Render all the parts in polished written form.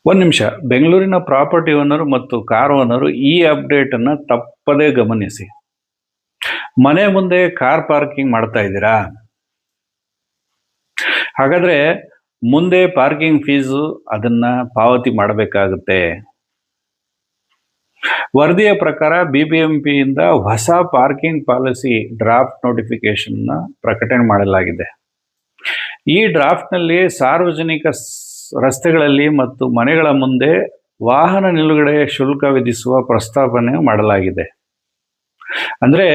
ಒಂದು ನಿಮಿಷ. ಬೆಂಗಳೂರಿನ ಪ್ರಾಪರ್ಟಿ ಓನರ್ ಮತ್ತು ಕಾರ್ ಓನರು ಈ ಅಪ್ಡೇಟ್ ಅನ್ನ ತಪ್ಪದೇ ಗಮನಿಸಿ. ಮನೆ ಮುಂದೆ ಕಾರ್ ಪಾರ್ಕಿಂಗ್ ಮಾಡ್ತಾ ಇದ್ದೀರಾ? ಹಾಗಾದ್ರೆ ಮುಂದೆ ಪಾರ್ಕಿಂಗ್ ಫೀಸು ಅದನ್ನ ಪಾವತಿ ಮಾಡಬೇಕಾಗುತ್ತೆ. ವರದಿಯ ಪ್ರಕಾರ BBMP ಇಂದ ಹೊಸ ಪಾರ್ಕಿಂಗ್ ಪಾಲಿಸಿ ಡ್ರಾಫ್ಟ್ ನೋಟಿಫಿಕೇಶನ್ ಪ್ರಕಟಣೆ ಮಾಡಲಾಗಿದೆ. ಈ ಡ್ರಾಫ್ಟ್ನಲ್ಲಿ ಸಾರ್ವಜನಿಕ ರಸ್ತೆಗಳಲ್ಲಿ ಮತ್ತು ಮನೆಗಳ ಮುಂದೆ ವಾಹನ ನಿಲುಗಡೆ ಶುಲ್ಕ ವಿಧಿಸುವ ಪ್ರಸ್ತಾವನೆ ಮಾಡಲಾಗಿದೆ. ಅಂದ್ರೆ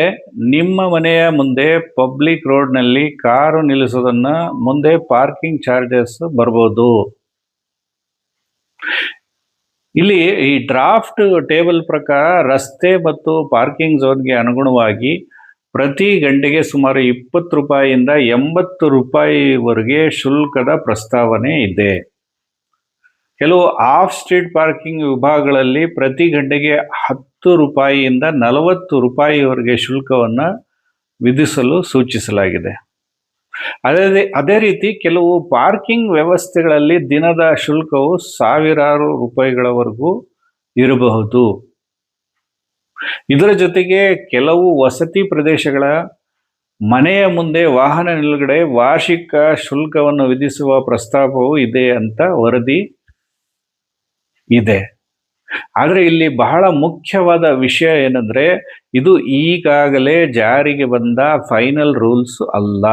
ನಿಮ್ಮ ಮನೆಯ ಮುಂದೆ ಪಬ್ಲಿಕ್ ರೋಡ್ನಲ್ಲಿ ಕಾರು ನಿಲ್ಲಿಸೋದನ್ನ ಮುಂದೆ ಪಾರ್ಕಿಂಗ್ ಚಾರ್ಜಸ್ ಬರ್ಬೋದು. ಇಲ್ಲಿ ಈ ಡ್ರಾಫ್ಟ್ ಟೇಬಲ್ ಪ್ರಕಾರ ರಸ್ತೆ ಮತ್ತು ಪಾರ್ಕಿಂಗ್ ಝೋನ್ಗೆ ಅನುಗುಣವಾಗಿ ಪ್ರತಿ ಗಂಟೆಗೆ ಸುಮಾರು 20 ರೂಪಾಯಿಯಿಂದ 80 ರೂಪಾಯಿವರೆಗೆ ಶುಲ್ಕದ ಪ್ರಸ್ತಾವನೆ ಇದೆ. ಕೆಲವು ಆಫ್ ಸ್ಟ್ರೀಟ್ ಪಾರ್ಕಿಂಗ್ ವಿಭಾಗಗಳಲ್ಲಿ ಪ್ರತಿ ಗಂಟೆಗೆ 10 ರೂಪಾಯಿಯಿಂದ 40 ರೂಪಾಯಿವರೆಗೆ ಶುಲ್ಕವನ್ನು ವಿಧಿಸಲು ಸೂಚಿಸಲಾಗಿದೆ. ಅದೇ ರೀತಿ ಕೆಲವು ಪಾರ್ಕಿಂಗ್ ವ್ಯವಸ್ಥೆಗಳಲ್ಲಿ ದಿನದ ಶುಲ್ಕವು ಸಾವಿರಾರು ರೂಪಾಯಿಗಳವರೆಗೂ ಇರಬಹುದು. ಇದರ ಜೊತೆಗೆ ಕೆಲವು ವಸತಿ ಪ್ರದೇಶಗಳ ಮನೆಯ ಮುಂದೆ ವಾಹನ ನಿಲುಗಡೆ ವಾರ್ಷಿಕ ಶುಲ್ಕವನ್ನು ವಿಧಿಸುವ ಪ್ರಸ್ತಾಪವೂ ಇದೆ ಅಂತ ವರದಿ ಇದೆ. ಆದರೆ ಇಲ್ಲಿ ಬಹಳ ಮುಖ್ಯವಾದ ವಿಷಯ ಏನಂದ್ರೆ, ಇದು ಈಗಾಗಲೇ ಜಾರಿಗೆ ಬಂದ ಫೈನಲ್ ರೂಲ್ಸ್ ಅಲ್ಲ.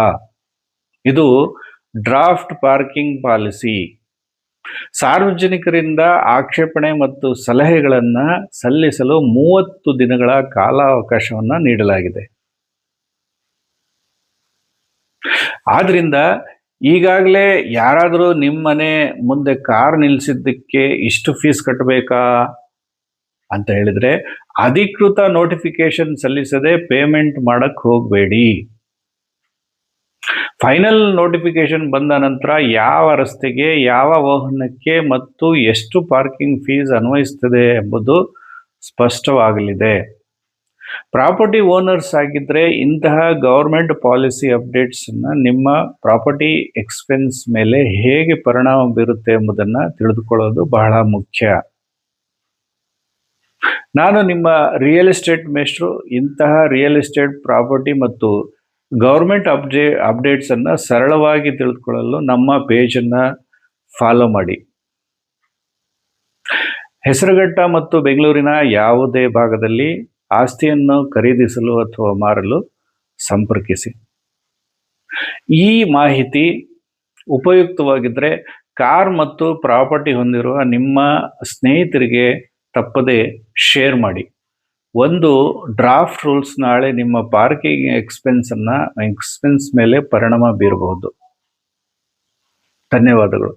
ಇದು ಡ್ರಾಫ್ಟ್ ಪಾರ್ಕಿಂಗ್ ಪಾಲಿಸಿ. ಸಾರ್ವಜನಿಕರಿಂದ ಆಕ್ಷೇಪಣೆ ಮತ್ತು ಸಲಹೆಗಳನ್ನ ಸಲ್ಲಿಸಲು 30 ದಿನಗಳ ಕಾಲಾವಕಾಶವನ್ನ ನೀಡಲಾಗಿದೆ. ಆದ್ರಿಂದ ಈಗಾಗಲೇ ಯಾರಾದರೂ ನಿಮ್ಮನೆ ಮುಂದೆ ಕಾರ್ ನಿಲ್ಲಿಸಿದ್ದಕ್ಕೆ ಇಷ್ಟು ಫೀಸ್ ಕಟ್ಟಬೇಕಾ ಅಂತ ಹೇಳಿದ್ರೆ ಅಧಿಕೃತ ನೋಟಿಫಿಕೇಶನ್ ಸಲ್ಲಿಸದೆ ಪೇಮೆಂಟ್ ಮಾಡಕ್ ಹೋಗಬೇಡಿ. ಫೈನಲ್ ನೋಟಿಫಿಕೇಶನ್ ಬಂದ ನಂತರ ಯಾವ ರಸ್ತೆಗೆ, ಯಾವ ವಾಹನಕ್ಕೆ ಮತ್ತು ಎಷ್ಟು ಪಾರ್ಕಿಂಗ್ ಫೀಸ್ ಅನ್ವಯಿಸ್ತದೆ ಎಂಬುದು ಸ್ಪಷ್ಟವಾಗಲಿದೆ. ಪ್ರಾಪರ್ಟಿ ಓನರ್ಸ್ ಆಗಿದ್ರೆ ಇಂತಹ ಗವರ್ಮೆಂಟ್ ಪಾಲಿಸಿ ಅಪ್ಡೇಟ್ಸ್ ನಿಮ್ಮ ಪ್ರಾಪರ್ಟಿ ಎಕ್ಸ್ಪೆನ್ಸ್ ಮೇಲೆ ಹೇಗೆ ಪರಿಣಾಮ ಬೀರುತ್ತೆ ಎಂಬುದನ್ನ ತಿಳಿದುಕೊಳ್ಳೋದು ಬಹಳ ಮುಖ್ಯ. ನಾನು ನಿಮ್ಮ ರಿಯಲ್ ಎಸ್ಟೇಟ್ ಮೇಷ್ಟ್ರು. ಇಂತಹ ರಿಯಲ್ ಎಸ್ಟೇಟ್, ಪ್ರಾಪರ್ಟಿ ಮತ್ತು ಗವರ್ಮೆಂಟ್ ಅಪ್ಡೇಟ್ಸ್ ಅನ್ನ ಸರಳವಾಗಿ ತಿಳಿದುಕೊಳ್ಳಲು ನಮ್ಮ ಪೇಜ್ ಅನ್ನ ಫಾಲೋ ಮಾಡಿ. ಹೆಸರುಘಟ್ಟ ಮತ್ತು ಬೆಂಗಳೂರಿನ ಯಾವುದೇ ಭಾಗದಲ್ಲಿ ಆಸ್ತಿಯನ್ನು ಖರೀದಿಸಲು ಅಥವಾ ಮಾರಲು ಸಂಪರ್ಕಿಸಿ. ಈ ಮಾಹಿತಿ ಉಪಯುಕ್ತವಾಗಿದ್ದರೆ ಕಾರ್ ಮತ್ತು ಪ್ರಾಪರ್ಟಿ ಹೊಂದಿರುವ ನಿಮ್ಮ ಸ್ನೇಹಿತರಿಗೆ ತಪ್ಪದೆ ಶೇರ್ ಮಾಡಿ. ಒಂದು ಡ್ರಾಫ್ಟ್ ರೂಲ್ಸ್ ನಾಳೆ ನಿಮ್ಮ ಪಾರ್ಕಿಂಗ್ ಎಕ್ಸ್ಪೆನ್ಸ್ ಮೇಲೆ ಪರಿಣಾಮ ಬೀರಬಹುದು. ಧನ್ಯವಾದಗಳು.